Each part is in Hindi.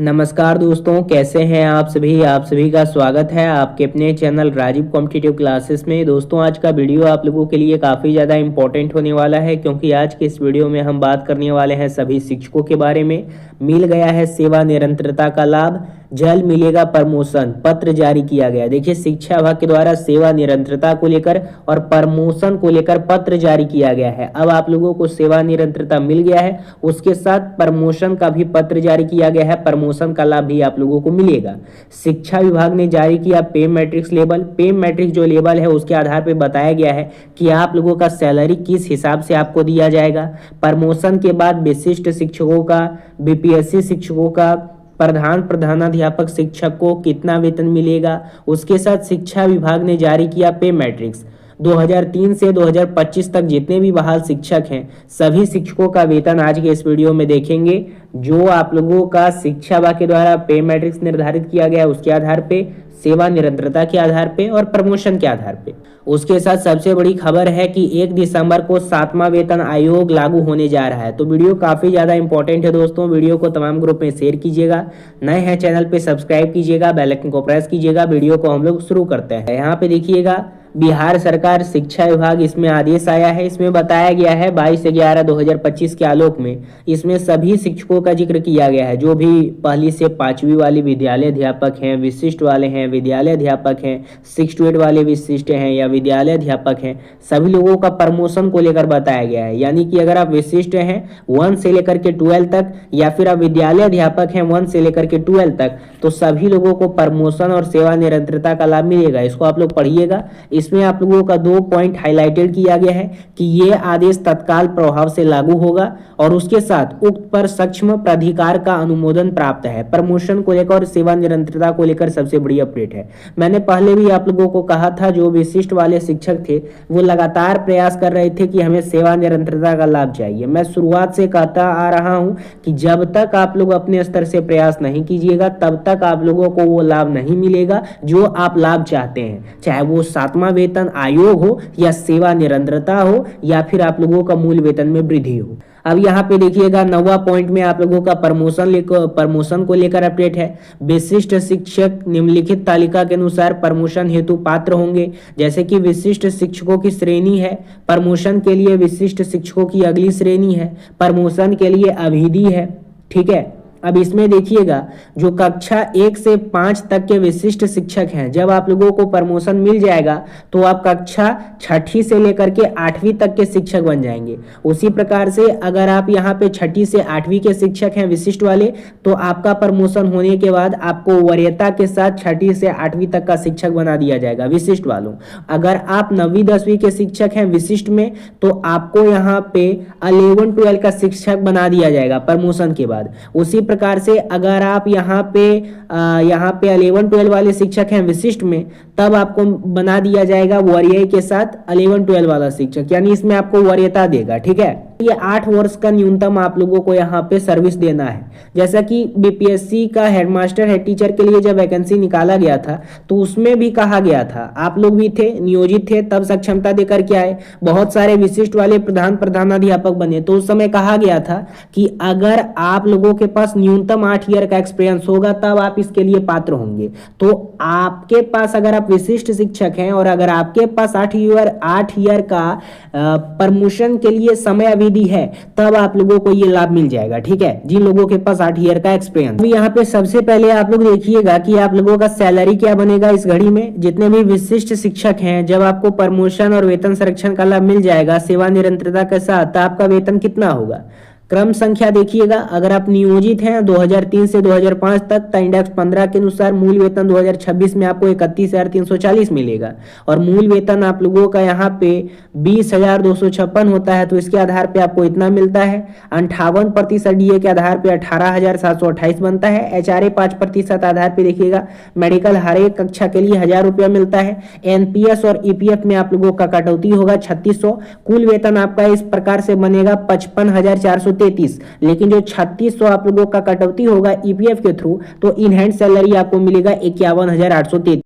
नमस्कार दोस्तों, कैसे हैं आप सभी का स्वागत है आपके अपने चैनल राजीव कॉम्पिटिटिव क्लासेस में। दोस्तों, आज का वीडियो आप लोगों के लिए काफ़ी ज़्यादा इंपॉर्टेंट होने वाला है, क्योंकि आज के इस वीडियो में हम बात करने वाले हैं सभी शिक्षकों के बारे में। मिल गया है सेवा निरंतरता का लाभ, जल्द मिलेगा प्रमोशन, पत्र जारी किया गया। देखिए, शिक्षा विभाग के द्वारा सेवा निरंतरता को लेकर और प्रमोशन को लेकर पत्र जारी किया गया है। अब आप लोगों को सेवा निरंतरता मिल गया है, उसके साथ प्रमोशन का भी पत्र जारी किया गया है। प्रमोशन का लाभ भी आप लोगों को मिलेगा। शिक्षा विभाग ने जारी किया पे मैट्रिक्स लेवल। पे मैट्रिक्स जो लेवल है उसके आधार पर बताया गया है कि आप लोगों का सैलरी किस हिसाब से आपको दिया जाएगा। प्रमोशन के बाद विशिष्ट शिक्षकों का, बीपीएससी शिक्षकों का, प्रधानाध्यापक शिक्षक को कितना वेतन मिलेगा। उसके साथ शिक्षा विभाग ने जारी किया पे मैट्रिक्स। 2003 से 2025 तक जितने भी बहाल शिक्षक हैं, सभी शिक्षकों का वेतन आज के इस वीडियो में देखेंगे। जो आप लोगों का शिक्षा विभाग के द्वारा पे मैट्रिक्स निर्धारित किया गया है, उसके आधार पे, सेवा निरंतरता के आधार पे और प्रमोशन के आधार पे। उसके साथ सबसे बड़ी खबर है कि 1 दिसंबर को 7वां वेतन आयोग लागू होने जा रहा है। तो वीडियो काफी ज्यादा इंपॉर्टेंट है दोस्तों। वीडियो को तमाम ग्रुप में शेयर कीजिएगा, नए हैं चैनल पे सब्सक्राइब कीजिएगा, बेल आइकन को प्रेस कीजिएगा। वीडियो को हम लोग शुरू करते हैं। यहाँ पे देखिएगा, बिहार सरकार शिक्षा विभाग, इसमें आदेश आया है। इसमें बताया गया है 22/11/2025 के आलोक में इसमें सभी शिक्षकों का जिक्र किया गया है। जो भी पहली से 5वीं वाले विद्यालय अध्यापक हैं, विशिष्ट वाले हैं, विद्यालय अध्यापक हैं, 6 to 8 वाले विशिष्ट हैं या विद्यालय अध्यापक हैं, सभी लोगों का प्रमोशन को लेकर बताया गया है। यानी कि अगर आप विशिष्ट हैं 1 से लेकर के 12 तक, या फिर आप विद्यालय अध्यापक हैं 1 से लेकर के 12 तक, तो सभी लोगों को प्रमोशन और सेवा निरंतरता का लाभ मिलेगा। इसको आप लोग पढ़िएगा। इसमें आप लोगों का 2 पॉइंट हाईलाइटेड किया गया है कि ये आदेश तत्काल प्रभाव से लागू होगा और उसके साथ उक्त पर सक्षम प्राधिकार का अनुमोदन प्राप्त है। प्रमोशन को लेकर और सेवा निरंतरता को लेकर सबसे बड़ी अपडेट है। मैंने पहले भी आप लोगों को कहा था, जो विशिष्ट वाले शिक्षक थे वो लगातार प्रयास कर रहे थे कि हमें सेवा निरंतरता का लाभ चाहिए। मैं शुरुआत से कहता आ रहा हूं कि जब तक आप लोग अपने स्तर से प्रयास नहीं कीजिएगा, तब तक आप लोगों को वो लाभ नहीं मिलेगा जो आप लाभ चाहते हैं, चाहे वो 7वां वेतन आयोग हो या सेवा निरंतरता हो या फिर आप लोगों का मूल वेतन में वृद्धि हो। अब यहाँ पे देखिएगा, 9वां पॉइंट में आप लोगों का प्रमोशन को लेकर अपडेट है। विशिष्ट शिक्षक निम्नलिखित तालिका के अनुसार प्रमोशन हेतु पात्र होंगे। जैसे कि विशिष्ट शिक्षकों की श्रेणी है, प्रमोशन के लिए विशिष्ट शिक्षकों की अगली श्रेणी है, प्रमोशन के लिए अभिधि है। ठीक है। अब इसमें देखिएगा, जो कक्षा 1 से 5 तक के विशिष्ट शिक्षक हैं, जब आप लोगों को प्रमोशन मिल जाएगा तो आप कक्षा 6ठी से लेकर के 8वीं तक के शिक्षक बन जाएंगे। उसी प्रकार से अगर आप यहाँ पे 6ठी से 8वीं के शिक्षक हैं विशिष्ट वाले, तो आपका प्रमोशन होने के बाद आपको वरीयता के साथ 6ठी से 8वीं तक का शिक्षक बना दिया जाएगा विशिष्ट वालों। अगर आप 9वीं 10वीं के शिक्षक हैं विशिष्ट में, तो आपको यहाँ पे 11 12 का शिक्षक बना दिया जाएगा प्रमोशन के बाद। उसी प्रकार से अगर आप यहाँ पे 11 12 वाले शिक्षक हैं विशिष्ट में, तब आपको बना दिया जाएगा वरीय के साथ 11 12 वाला शिक्षक, यानी इसमें आपको वरीयता देगा। ठीक है। ये 8 वर्ष का न्यूनतम आप लोगों को यहाँ पे सर्विस देना है। जैसा कि बीपीएससी का हेडमास्टर हेड टीचर के लिए जब वैकेंसी निकाला गया था, तो उसमें भी कहा गया था, आप लोग भी थे, नियोजित थे, तब सक्षमता देकर के आए, बहुत सारे विशिष्ट वाले प्रधानाध्यापक बने। तो उस समय कहा गया था कि अगर आप लोगों के पास न्यूनतम 8 ईयर का एक्सपीरियंस होगा, तब आप इसके लिए पात्र होंगे। तो आपके पास, अगर आप विशिष्ट शिक्षक हैं और अगर आपके पास 8 ईयर का प्रमोशन के लिए समय अवधि है, तब आप लोगों को ये लाभ मिल जाएगा। ठीक है, जिन लोगों के पास 8 ईयर का एक्सपीरियंस। यहाँ पे सबसे पहले आप लोग देखिएगा कि आप लोगों का सैलरी क्या बनेगा इस घड़ी में। जितने भी विशिष्ट शिक्षक हैं, जब आपको प्रमोशन और वेतन संरक्षण का लाभ मिल जाएगा सेवा निरंतरता के साथ, तो आपका वेतन कितना होगा। क्रम संख्या देखिएगा, अगर आप नियोजित हैं 2003 से 2005 तक, तो इंडेक्स 15 के अनुसार मूल वेतन 2026 में आपको 31,340 मिलेगा। और मूल वेतन आप लोगों का यहाँ पे 20,256 होता है, तो इसके आधार पे आपको इतना मिलता है। 58% डीए के आधार पे 18,728 बनता है। एचआरए 5% आधार पे देखिएगा। मेडिकल हर एक कक्षा के लिए 1,000 रुपया मिलता है। एनपीएस और ईपीएफ में आप लोगों का कटौती होगा 3600। कुल वेतन आपका इस प्रकार से बनेगा 55,433। लेकिन जो 3600 आप लोगों का कटौती होगा ईपीएफ के थ्रू, तो इन हैंड सैलरी आपको मिलेगा 51,833।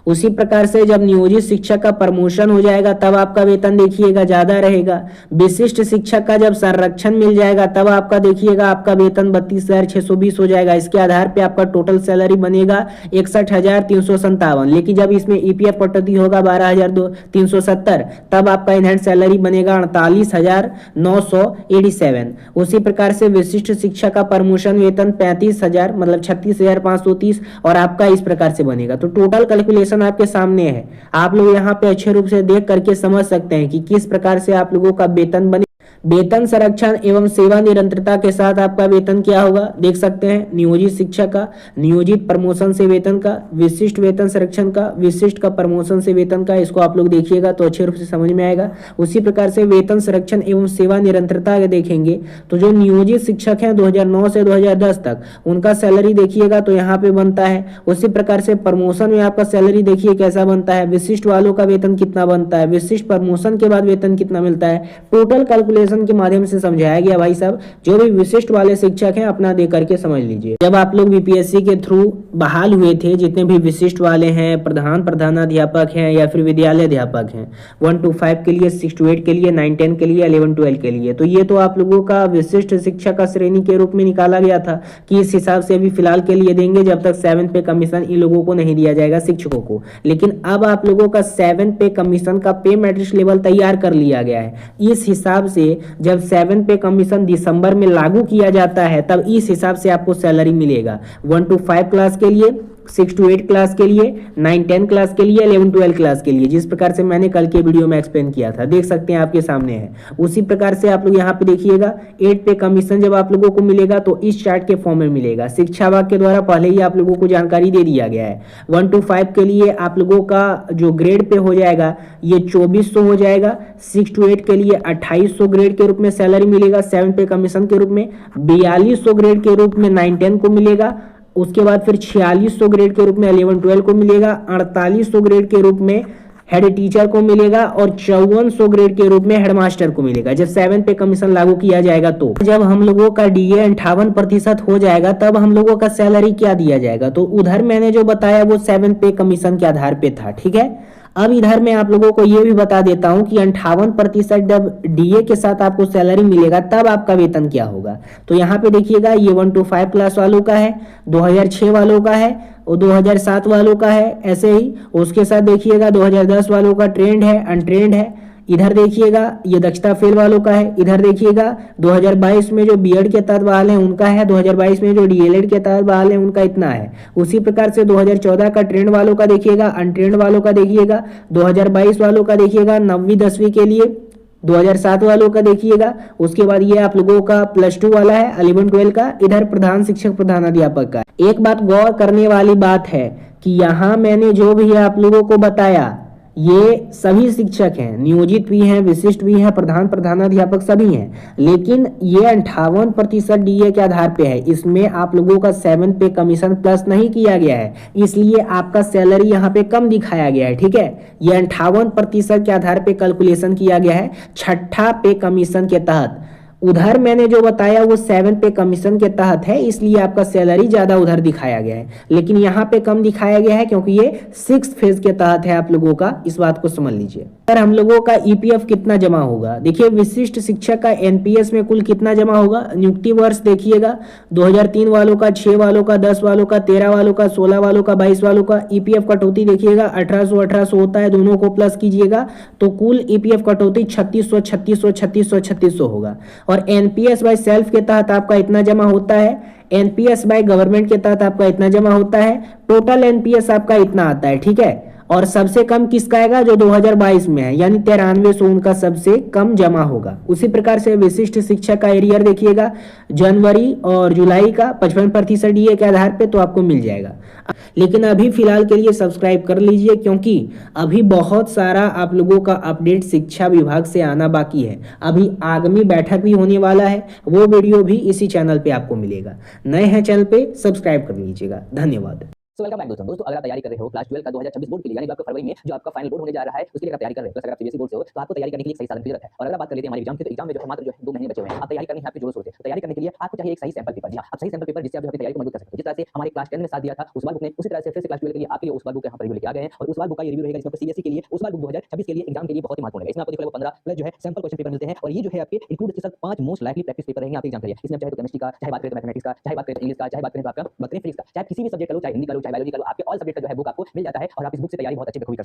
उसी प्रकार से जब नियोजित शिक्षक का प्रमोशन हो जाएगा तब आपका वेतन देखिएगा ज्यादा रहेगा। विशिष्ट शिक्षक का जब संरक्षण मिल जाएगा तब आपका देखिएगा आपका वेतन 32,620 हो जाएगा। इसके आधार पे आपका टोटल सैलरी बनेगा 61,357। लेकिन जब इसमें ईपीएफ कटौती होगा 12,370 तब आपका इनहैंड सैलरी बनेगा 48,987। उसी प्रकार से विशिष्ट शिक्षक का प्रमोशन वेतन 35,000 मतलब 36,530 और आपका इस प्रकार से बनेगा। तो टोटल कैलकुलेशन आपके सामने है, आप लोग यहाँ पे अच्छे रूप से देख करके समझ सकते हैं कि किस प्रकार से आप लोगों का वेतन बने। वेतन संरक्षण एवं सेवा निरंतरता के साथ आपका वेतन क्या होगा देख सकते हैं। नियोजित शिक्षक का नियोजित प्रमोशन से वेतन का, विशिष्ट वेतन संरक्षण का, विशिष्ट का प्रमोशन से वेतन का, इसको आप लोग देखिएगा तो अच्छे रूप से समझ में आएगा। उसी प्रकार से वेतन संरक्षण एवं सेवा निरंतरता देखेंगे तो जो नियोजित शिक्षक हैं 2009 से 2010 तक उनका सैलरी देखिएगा तो यहाँ पे बनता है। उसी प्रकार से प्रमोशन में आपका सैलरी देखिए कैसा बनता है, विशिष्ट वालों का वेतन कितना बनता है, विशिष्ट प्रमोशन के बाद वेतन कितना मिलता है, टोटल कैलकुलेशन के माध्यम से समझाया गया। भाई साहब जो भी विशिष्ट वाले शिक्षक हैं अपना दे करके समझ लीजिए। जब आप लोग बीपीएससी के थ्रू बहाल हुए थे, जितने भी विशिष्ट वाले हैं, प्रधानाध्यापक हैं या फिर विद्यालय अध्यापक हैं 1 to 5 के लिए, 6 to 8 के लिए, 9 10 के लिए, 11 12 के लिए, तो ये तो आप लोगों का विशिष्ट शिक्षक का श्रेणी के रूप में निकाला गया था कि इस हिसाब से अभी फिलहाल के लिए देंगे जब तक 7 पे कमीशन इन लोगों को नहीं दिया जाएगा शिक्षकों को। लेकिन अब आप लोगों का 7 पे कमीशन का पे मैट्रिक्स लेवल तैयार कर लिया गया है। इस हिसाब से जब 7 पे कमीशन दिसंबर में लागू किया जाता है तब इस हिसाब से आपको सैलरी मिलेगा 1 to 5 क्लास के लिए, 6 to 8 क्लास के लिए, 9 10 क्लास के लिए, 11 12 क्लास के लिए, जिस प्रकार से मैंने कल के वीडियो में एक्सप्लेन किया था देख सकते हैं आपके सामने है। उसी प्रकार से आप लोग यहाँ पे देखिएगा 8 पे कमीशन जब आप लोगों को मिलेगा तो इस चार्ट के फॉर्म में मिलेगा। शिक्षा विभाग के द्वारा पहले ही आप लोगों को जानकारी दे दिया गया है। 1 to 5 के लिए आप लोगों का जो ग्रेड पे हो जाएगा ये 2400 हो जाएगा। 6 to 8 के लिए 2800 ग्रेड के रूप में सैलरी मिलेगा 7 पे कमीशन के रूप में। 4200 ग्रेड के रूप में 9 10 को मिलेगा। उसके बाद फिर 4600 ग्रेड के रूप में 11 12 को मिलेगा। 4800 ग्रेड के रूप में हेड टीचर को मिलेगा और 5400 ग्रेड के रूप में हेडमास्टर को मिलेगा जब 7 पे कमीशन लागू किया जाएगा। तो जब हम लोगों का डीए 58% हो जाएगा तब हम लोगों का सैलरी क्या दिया जाएगा, तो उधर मैंने जो बताया वो 7 पे कमीशन के आधार पे था, ठीक है। अब इधर मैं आप लोगों को ये भी बता देता हूं कि 58% जब डीए के साथ आपको सैलरी मिलेगा तब आपका वेतन क्या होगा। तो यहाँ पे देखिएगा ये 1 to 5 क्लास वालों का है, 2006 वालों का है और 2007 वालों का है, ऐसे ही। उसके साथ देखिएगा 2010 वालों का ट्रेंड है, अनट्रेंड है। इधर देखिएगा ये दक्षता फेल वालों का है। इधर देखिएगा 2022 में जो बीएड के तहत बहाल है उनका है, 2022 में जो डीएलएड के तहत बहाल है उनका इतना है। उसी प्रकार से 2014 का ट्रेंड वालों का देखिएगा, अनट्रेंड वालों का देखिएगा, 2022 वालों का देखिएगा 9वीं 10वीं के लिए, 2007 वालों का देखिएगा। उसके बाद ये आप लोगों का +2 वाला है, 11 12 का। इधर प्रधान शिक्षक प्रधानाध्यापक का। एक बात गौर करने वाली बात है कि यहाँ मैंने जो भी आप लोगों को बताया ये सभी शिक्षक हैं, नियोजित भी हैं, विशिष्ट भी हैं, प्रधानाध्यापक सभी हैं। लेकिन ये 58% डीए के आधार पे है, इसमें आप लोगों का 7 पे कमीशन प्लस नहीं किया गया है, इसलिए आपका सैलरी यहाँ पे कम दिखाया गया है, ठीक है। ये 58% के आधार पे कैलकुलेशन किया गया है 6ठा पे कमीशन के तहत। उधर मैंने जो बताया वो 7 पे कमीशन के तहत है, इसलिए आपका सैलरी ज्यादा उधर दिखाया गया है। लेकिन यहाँ पे कम दिखाया गया है क्योंकि ये 6th फेज के तहत है आप लोगों का, इस बात को समझ लीजिए। सर हम लोगों का ईपीएफ कितना जमा होगा, देखिए विशिष्ट शिक्षक का एनपीएस में कुल कितना जमा होगा। नियुक्ति वर्ष देखिएगा 2003 वालों का, 6 वालों का, 10 वालों का, 13 वालों का, 16 वालों का, 22 वालों का। ईपीएफ कटौती देखिएगा 1800 होता है, दोनों को प्लस कीजिएगा तो कुल ईपीएफ कटौती 3600 होगा। और एनपीएस बाय सेल्फ के तहत आपका इतना जमा होता है, एनपीएस बाय गवर्नमेंट के तहत आपका इतना जमा होता है, टोटल एनपीएस आपका इतना आता है, ठीक है। और सबसे कम किसका आएगा, जो 2022 में है, यानी 9300 उनका सबसे कम जमा होगा। उसी प्रकार से विशिष्ट शिक्षक का एरियर देखिएगा जनवरी और जुलाई का 55% डीए के आधार पे तो आपको मिल जाएगा। लेकिन अभी फिलहाल के लिए सब्सक्राइब कर लीजिए क्योंकि अभी बहुत सारा आप लोगों का अपडेट शिक्षा विभाग से आना बाकी है। अभी आगामी बैठक भी होने वाला है, वो वीडियो भी इसी चैनल पे आपको मिलेगा। नए हैं चैनल पे सब्सक्राइब कर लीजिएगा। धन्यवाद। सो वेलकम बैक दोस्तों अगर आप तैयारी कर रहे हो क्लास 12 का 2026 बोर्ड के लिए, यानी आपका फरवरी में जो आपका फाइनल बोर्ड होने जा रहा है, उसके लिए आप तैयारी कर रहे हो, प्लस अगर आप सीबीएसई बोर्ड से हो तो आपको तैयारी करने के लिए एक सही साधन की जरूरत है। और अगर बात कर लेते हैं हमारे एग्जाम की, तो एग्जाम में जो है मात्र जो है 2 महीने बचे हुए हैं। आप तैयारी करनी है आपके जोरों शोर से। तो तैयारी करने के लिए आपको चाहिए एक सही सैंपल पेपर। जी हां, आप सही सैंपल पेपर जिससे आप जो अपनी तैयारी को मजबूत कर सकते हो। जिस तरह से हमारे क्लास 10 में साथ दिया था उस बार बुक ने, उसी तरह से फिर से क्लास 12 के लिए आपके लिए उस बार बुक यहाँ पर रिव्यू लेके आ गए हैं। और उस बार बुक का ये रिव्यू रहेगा जिसमें सीबीएसई के लिए उस बार बुक 2026 के लिए एग्जाम के लिए बहुत ही महत्वपूर्ण है। इसमें आपको दिख रहा है 15 प्लस जो है सैंपल क्वेश्चन पेपर मिलते हैं। और ये जो है आपके इंक्लूड इसके साथ 5 मोस्ट लाइकली प्रैक्टिस पेपर रहेंगे आपके एग्जाम के लिए। इसमें चाहे तो केमिस्ट्री का, चाहे बात करें तो मैथमेटिक्स का, चाहे बात करें तो इंग्लिश का, चाहे बात करें तो आपका बात करें फिजिक्स का, चाहे किसी भी सब्जेक्ट का लो, चाहे हिंदी का लो, चाहे बायोलॉजी का लो, आपके ऑल सब्जेक्ट का जो है बुक आपको मिल जाता है। और आप इस बुक से तैयारी बहुत अच्छे बखूबी कर